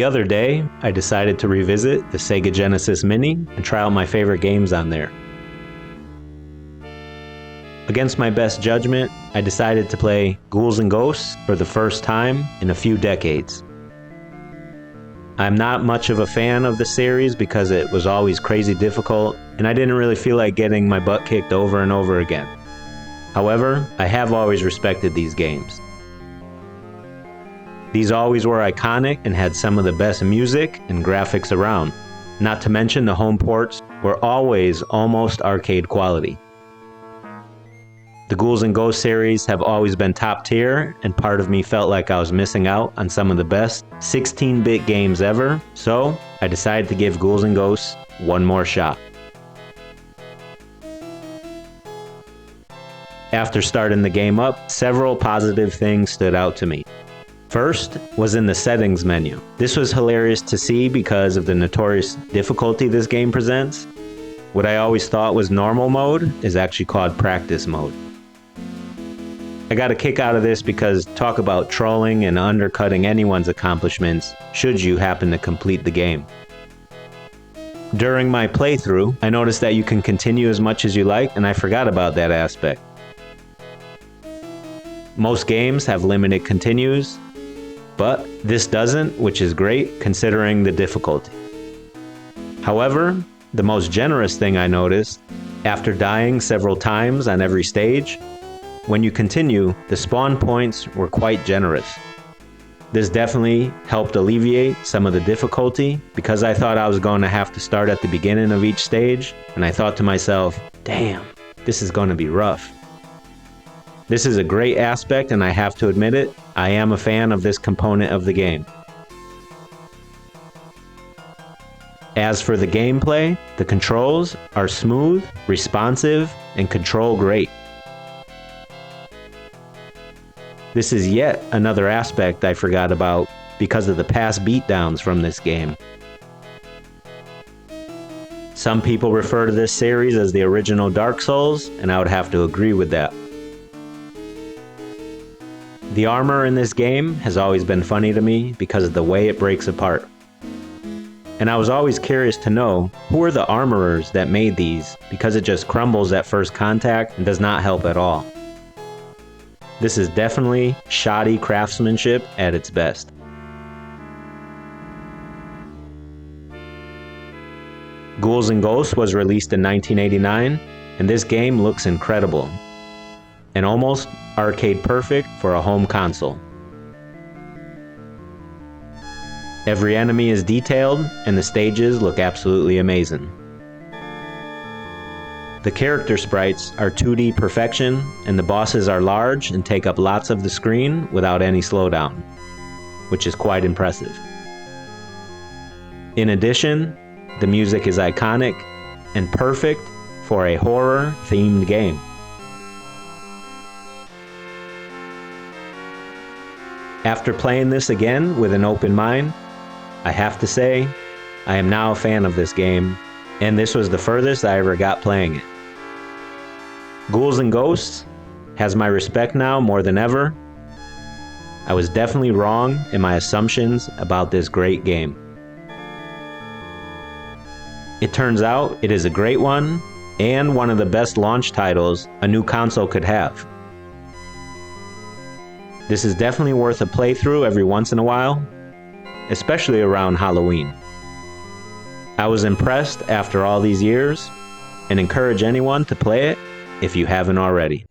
The other day, I decided to revisit the Sega Genesis Mini and try out my favorite games on there. Against my best judgment, I decided to play Ghouls N Ghosts for the first time in a few decades. I'm not much of a fan of the series because it was always crazy difficult, and I didn't really feel like getting my butt kicked over and over again. However, I have always respected these games. These always were iconic and had some of the best music and graphics around. Not to mention the home ports were always almost arcade quality. The Ghouls N Ghosts series have always been top tier, and part of me felt like I was missing out on some of the best 16-bit games ever, so I decided to give Ghouls N Ghosts one more shot. After starting the game up, several positive things stood out to me. First was in the settings menu. This was hilarious to see because of the notorious difficulty this game presents. What I always thought was normal mode is actually called practice mode. I got a kick out of this because talk about trolling and undercutting anyone's accomplishments should you happen to complete the game. During my playthrough, I noticed that you can continue as much as you like, and I forgot about that aspect. Most games have limited continues, but this doesn't, which is great considering the difficulty. However, the most generous thing I noticed, after dying several times on every stage, when you continue, the spawn points were quite generous. This definitely helped alleviate some of the difficulty because I thought I was going to have to start at the beginning of each stage, and I thought to myself, damn, this is going to be rough. This is a great aspect, and I have to admit it, I am a fan of this component of the game. As for the gameplay, the controls are smooth, responsive, and control great. This is yet another aspect I forgot about because of the past beatdowns from this game. Some people refer to this series as the original Dark Souls, and I would have to agree with that. The armor in this game has always been funny to me because of the way it breaks apart. And I was always curious to know who are the armorers that made these because it just crumbles at first contact and does not help at all. This is definitely shoddy craftsmanship at its best. Ghouls N Ghosts was released in 1989, and this game looks incredible, and almost arcade perfect for a home console. Every enemy is detailed, and the stages look absolutely amazing. The character sprites are 2D perfection, and the bosses are large and take up lots of the screen without any slowdown, which is quite impressive. In addition, the music is iconic and perfect for a horror-themed game. After playing this again with an open mind, I have to say, I am now a fan of this game, and this was the furthest I ever got playing it. Ghouls N Ghosts has my respect now more than ever. I was definitely wrong in my assumptions about this great game. It turns out it is a great one, and one of the best launch titles a new console could have. This is definitely worth a playthrough every once in a while, especially around Halloween. I was impressed after all these years, and encourage anyone to play it if you haven't already.